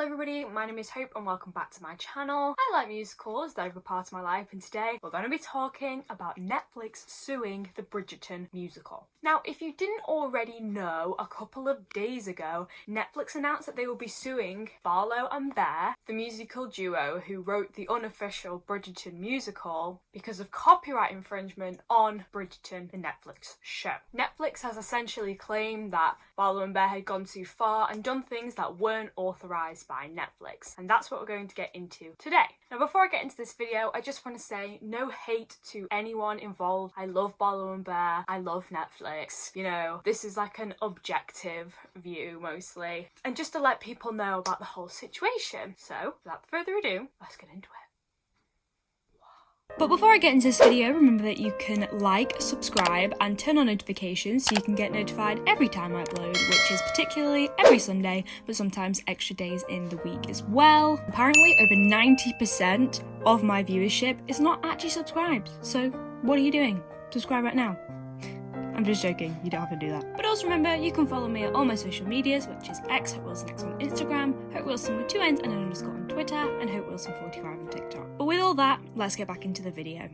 everybody, my name is Hope and welcome back to my channel. I like musicals, they're a part of my life, and today we're going to be talking about Netflix suing the Bridgerton musical. Now, if you didn't already know, a couple of days ago, Netflix announced that they will be suing Barlow and Bear, the musical duo who wrote the Unofficial Bridgerton Musical, because of copyright infringement on Bridgeton, the Netflix show. Netflix has essentially claimed that Barlow and Bear had gone too far and done things that weren't authorised by Netflix, and that's what we're going to get into today. Now, before I get into this video, I just want to say no hate to anyone involved. I love Barlow and Bear, I love Netflix, you know, this is like an objective view mostly, and just to let people know about the whole situation. So, without further ado, let's get into it. But before I get into this video, remember that you can like, subscribe and turn on notifications so you can get notified every time I upload, which is particularly every Sunday, but sometimes extra days in the week as well. Apparently over 90% of my viewership is not actually subscribed, so what are you doing? Subscribe right now. I'm just joking, you don't have to do that. But also remember, you can follow me on all my social medias, which is HopeWilsonX on Instagram, HopeWilson with 2 N's and an underscore on Twitter, and HopeWilson45 on TikTok. But with all that, let's get back into the video.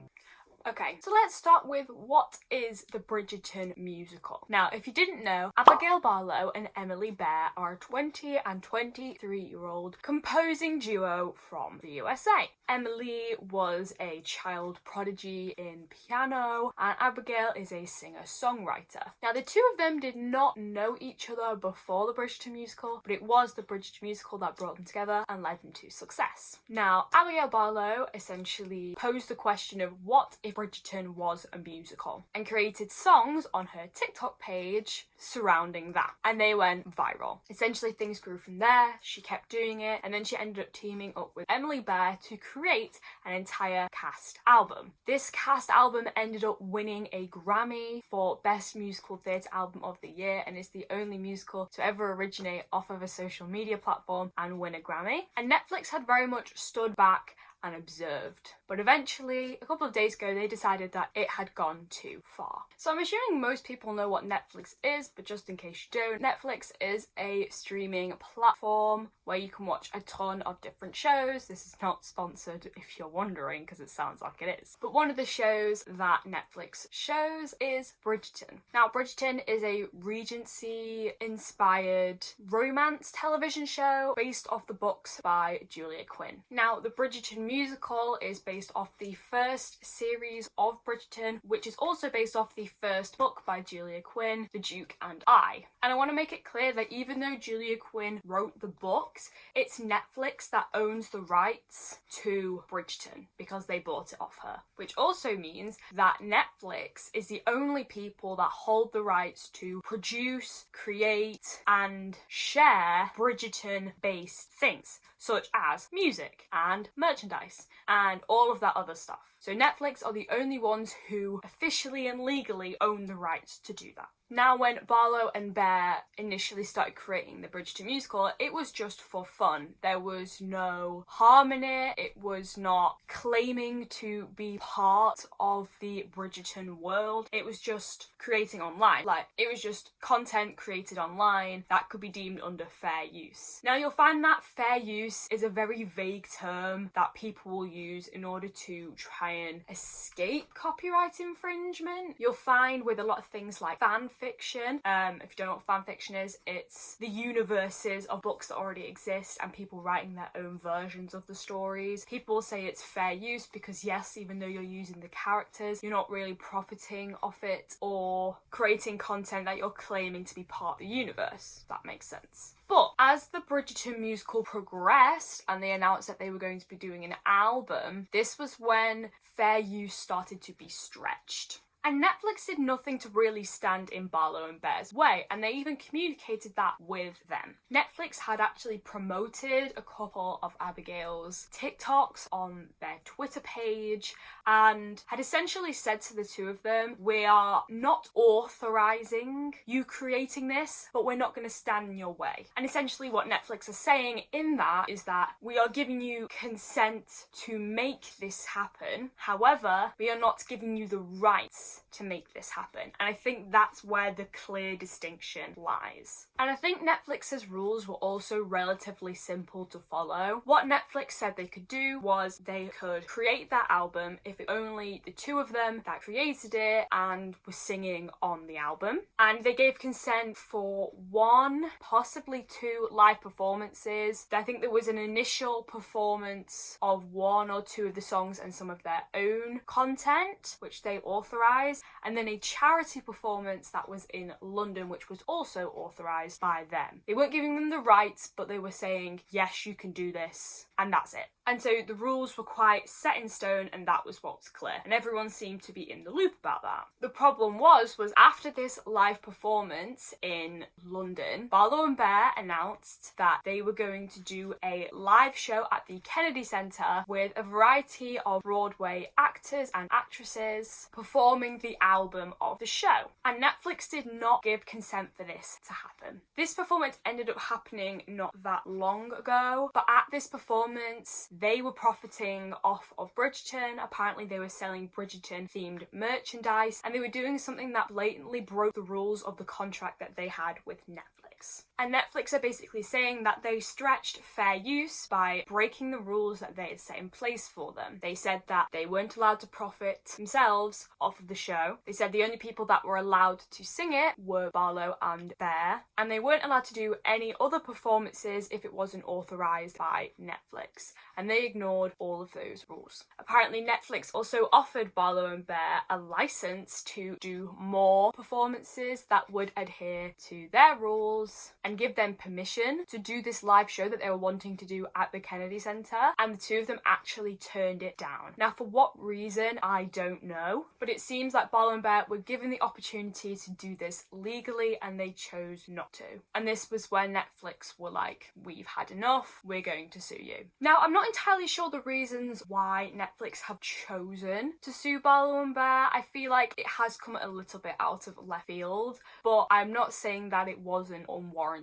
Okay, so let's start with what is the Bridgerton musical. Now, if you didn't know, Abigail Barlow and Emily Bear are a 20 and 23-year-old composing duo from the USA. Emily was a child prodigy in piano, and Abigail is a singer-songwriter. Now, the two of them did not know each other before the Bridgerton musical, but it was the Bridgerton musical that brought them together and led them to success. Now, Abigail Barlow essentially posed the question of what if Bridgerton was a musical, and created songs on her TikTok page surrounding that, and they went viral. Essentially, things grew from there. She kept doing it, and then she ended up teaming up with Emily Bear to create an entire cast album. This cast album ended up winning a Grammy for Best Musical Theatre Album of the Year, and is the only musical to ever originate off of a social media platform and win a Grammy. And Netflix had very much stood back and observed. But eventually, a couple of days ago, they decided that it had gone too far. So I'm assuming most people know what Netflix is, but just in case you don't, Netflix is a streaming platform where you can watch a ton of different shows. This is not sponsored if you're wondering, because it sounds like it is. But one of the shows that Netflix shows is Bridgerton. Now, Bridgerton is a Regency-inspired romance television show based off the books by Julia Quinn. Now, the Bridgerton musical is based off the first series of Bridgerton, which is also based off the first book by Julia Quinn, The Duke and I. And I want to make it clear that even though Julia Quinn wrote the books, it's Netflix that owns the rights to Bridgerton because they bought it off her. Which also means that Netflix is the only people that hold the rights to produce, create, and share Bridgerton-based things, such as music and merchandise and all of that other stuff. So Netflix are the only ones who officially and legally own the rights to do that. Now, when Barlow and Bear initially started creating the Bridgerton musical, it was just for fun. There was no harm in it. It was not claiming to be part of the Bridgerton world. It was just creating online. Like, it was just content created online that could be deemed under fair use. Now, you'll find that fair use is a very vague term that people will use in order to try and escape copyright infringement. You'll find with a lot of things like fan fiction. If you don't know what fan fiction is, it's the universes of books that already exist and people writing their own versions of the stories. People say it's fair use because yes, even though you're using the characters, you're not really profiting off it or creating content that you're claiming to be part of the universe. That makes sense. But as the Bridgerton musical progressed and they announced that they were going to be doing an album, this was when fair use started to be stretched. And Netflix did nothing to really stand in Barlow and Bear's way, and they even communicated that with them. Netflix had actually promoted a couple of Abigail's TikToks on their Twitter page and had essentially said to the two of them, we are not authorizing you creating this, but we're not going to stand in your way. And essentially what Netflix is saying in that is that we are giving you consent to make this happen. However, we are not giving you the rights rights to make this happen. And I think that's where the clear distinction lies. And I think Netflix's rules were also relatively simple to follow. What Netflix said they could do was they could create that album if it only the two of them that created it and were singing on the album. And they gave consent for 1, possibly 2 live performances. I think there was an initial performance of 1 or 2 of the songs and some of their own content, which they authorised, and then a charity performance that was in London, which was also authorised by them. They weren't giving them the rights, but they were saying, yes, you can do this, and that's it. And so the rules were quite set in stone, and that was what's clear, and everyone seemed to be in the loop about that. The problem was after this live performance in London, Barlow and Bear announced that they were going to do a live show at the Kennedy Centre with a variety of Broadway actors and actresses performing the album of the show. And Netflix did not give consent for this to happen. This performance ended up happening not that long ago, but at this performance, they were profiting off of Bridgeton. Apparently they were selling Bridgerton themed merchandise, and they were doing something that blatantly broke the rules of the contract that they had with Netflix. And Netflix are basically saying that they stretched fair use by breaking the rules that they had set in place for them. They said that they weren't allowed to profit themselves off of the show. They said the only people that were allowed to sing it were Barlow and Bear, and they weren't allowed to do any other performances if it wasn't authorised by Netflix. And they ignored all of those rules. Apparently Netflix also offered Barlow and Bear a license to do more performances that would adhere to their rules and give them permission to do this live show that they were wanting to do at the Kennedy Centre, and the two of them actually turned it down. Now, for what reason, I don't know, but it seems like Barlow and Bear were given the opportunity to do this legally and they chose not to. And this was where Netflix were like, we've had enough, we're going to sue you. Now, I'm not entirely sure the reasons why Netflix have chosen to sue Barlow and Bear. I feel like it has come a little bit out of left field, but I'm not saying that it wasn't unwarranted.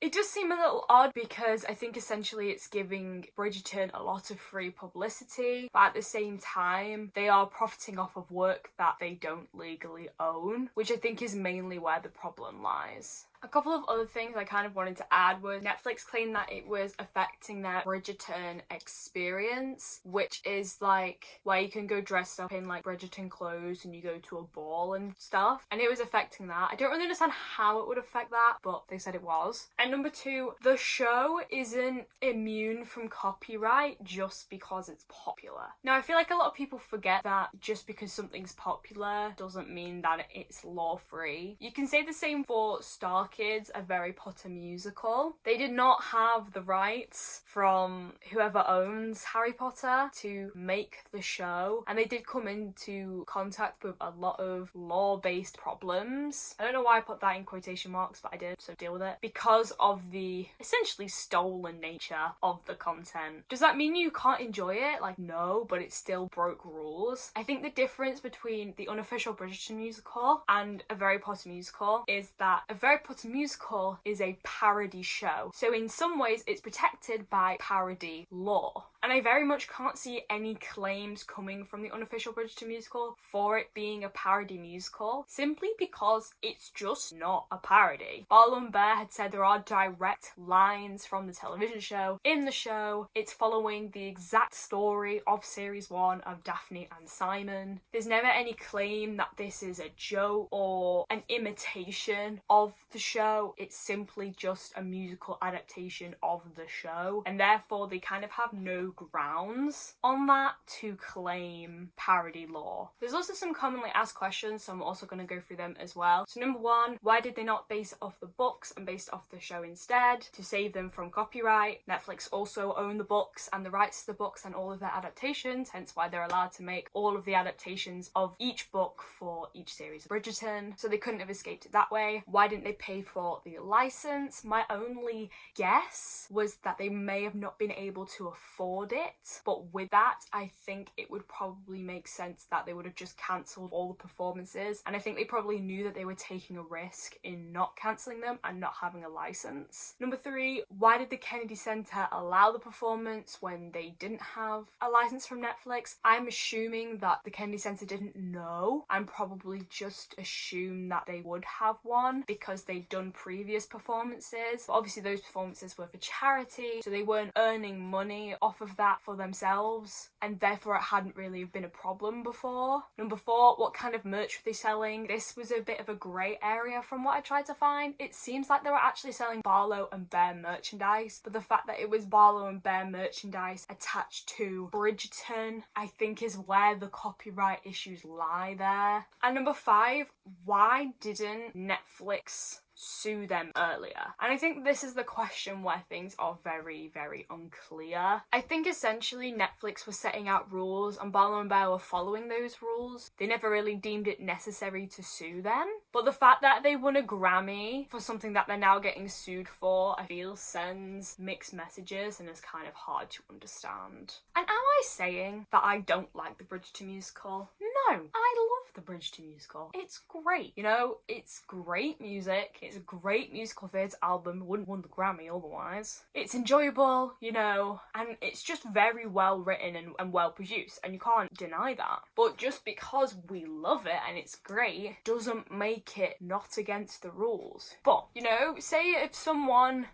It does seem a little odd because I think essentially it's giving Bridgerton a lot of free publicity, but at the same time they are profiting off of work that they don't legally own, which I think is mainly where the problem lies. A couple of other things I kind of wanted to add was Netflix claimed that it was affecting their Bridgerton experience, which is like where you can go dressed up in like Bridgerton clothes and you go to a ball and stuff, and it was affecting that. I don't really understand how it would affect that, but they said it was. And number 2, the show isn't immune from copyright just because it's popular. Now, I feel like a lot of people forget that just because something's popular doesn't mean that it's law-free. You can say the same for Star Kids, a Harry Potter musical. They did not have the rights from whoever owns Harry Potter to make the show, and they did come into contact with a lot of law-based problems. I don't know why I put that in quotation marks, but I did, so deal with it. Because of the essentially stolen nature of the content. Does that mean you can't enjoy it? Like, no, but it still broke rules. I think the difference between the Unofficial Bridgerton Musical and a Harry Potter musical is that a Harry Potter musical is a parody show. So in some ways it's protected by parody law. And I very much can't see any claims coming from the Unofficial Bridgerton Musical for it being a parody musical, simply because it's just not a parody. Barlow and Bear had said there are direct lines from the television show in the show. It's following the exact story of series 1 of Daphne and Simon. There's never any claim that this is a joke or an imitation of the show. It's simply just a musical adaptation of the show, and therefore they kind of have no grounds on that to claim parody law. There's also some commonly asked questions, so I'm also going to go through them as well. So number 1, why did they not base it off the books and base it off the show instead to save them from copyright? Netflix also own the books and the rights to the books and all of their adaptations, hence why they're allowed to make all of the adaptations of each book for each series of Bridgerton, so they couldn't have escaped it that way. Why didn't they pay for the license? My only guess was that they may have not been able to afford it. But with that, I think it would probably make sense that they would have just cancelled all the performances. And I think they probably knew that they were taking a risk in not cancelling them and not having a license. Number 3, why did the Kennedy Center allow the performance when they didn't have a license from Netflix? I'm assuming that the Kennedy Center didn't know, and probably just assumed that they would have one because they'd done previous performances. But obviously those performances were for charity, so they weren't earning money off of that for themselves, and therefore it hadn't really been a problem before. Number 4, what kind of merch were they selling? This was a bit of a grey area from what I tried to find. It seems like they were actually selling Barlow and Bear merchandise, but the fact that it was Barlow and Bear merchandise attached to Bridgeton, I think is where the copyright issues lie there. And number 5, why didn't Netflix sue them earlier? And I think this is the question where things are very, very unclear. I think essentially Netflix was setting out rules and Barlow and Bear were following those rules. They never really deemed it necessary to sue them. But the fact that they won a Grammy for something that they're now getting sued for, I feel sends mixed messages and is kind of hard to understand. And am I saying that I don't like the Bridgerton musical? No, I love the Bridgerton musical. It's great, you know, it's great music. It's a great musical theatre album. Wouldn't won the Grammy otherwise. It's enjoyable, you know, and it's just very well written and well produced, and you can't deny that. But just because we love it and it's great doesn't make it not against the rules. But, you know, say if someone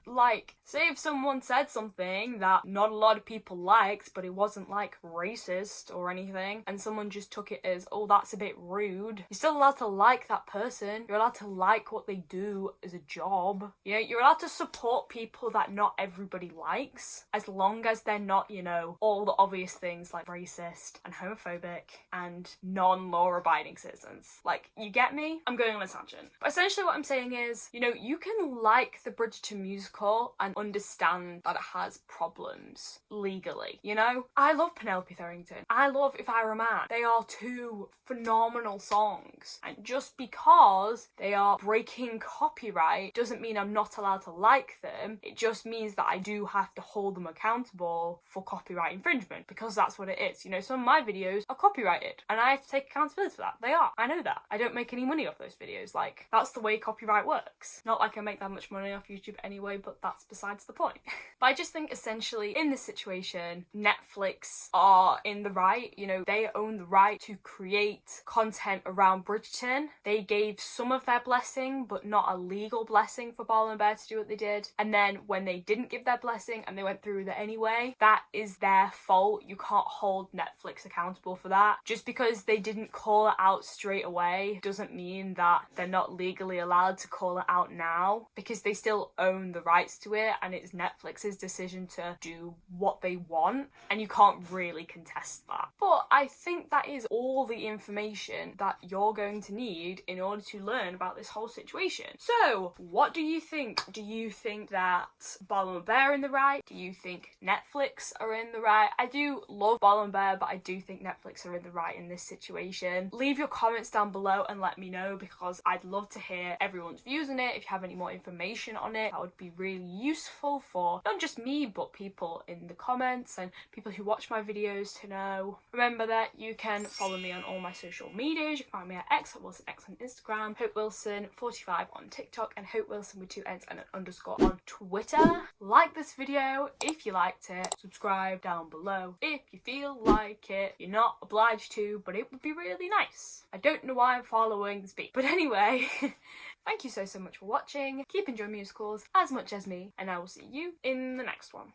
said something that not a lot of people liked, but it wasn't like racist or anything, and someone just took it as, oh, that's a bit rude. You're still allowed to like that person. You're allowed to like what they do as a job. You know, you're allowed to support people that not everybody likes, as long as they're not, you know, all the obvious things like racist and homophobic and non-law abiding citizens. Like, you get me? I'm going on a tangent. But essentially what I'm saying is, you know, you can like the Bridgerton musical and understand that it has problems legally, you know? I love Penelope Therington. I love If I Were a Man. They are 2 phenomenal songs. And just because they are breaking copyright doesn't mean I'm not allowed to like them. It just means that I do have to hold them accountable for copyright infringement, because that's what it is. You know, some of my videos are copyrighted and I have to take accountability for that. They are. I know that. I don't make any money off those videos. Like, that's the way copyright works. Not like I make that much money off YouTube anyway, but that's besides the point. But I just think essentially in this situation, Netflix are in the right. You know, they own the right to create content around Bridgerton. They gave some of their blessing, but not a legal blessing for Barlow and Bear to do what they did. And then when they didn't give their blessing and they went through with it anyway, that is their fault. You can't hold Netflix accountable for that. Just because they didn't call it out straight away doesn't mean that they're not legally allowed to call it out now, because they still own the rights to it and it's Netflix's decision to do what they want, and you can't really contest that. But I think that is all the information that you're going to need in order to learn about this whole situation. So, what do you think? Do you think that Barlow and Bear are in the right? Do you think Netflix are in the right? I do love Barlow and Bear, but I do think Netflix are in the right in this situation. Leave your comments down below and let me know, because I'd love to hear everyone's views on it. If you have any more information on it, that would be really useful for not just me, but people in the comments and people who watch my videos to know. Remember that you can follow me on all my social medias. You can find me at @WilsonX on Instagram, HopeWilson45 on TikTok, and HopeWilson with 2 N's and an underscore on Twitter. Like this video if you liked it. Subscribe down below if you feel like it. You're not obliged to, but it would be really nice. I don't know why I'm following the speed. But anyway, thank you so much for watching. Keep enjoying musicals as much as me, and I will see you in the next one.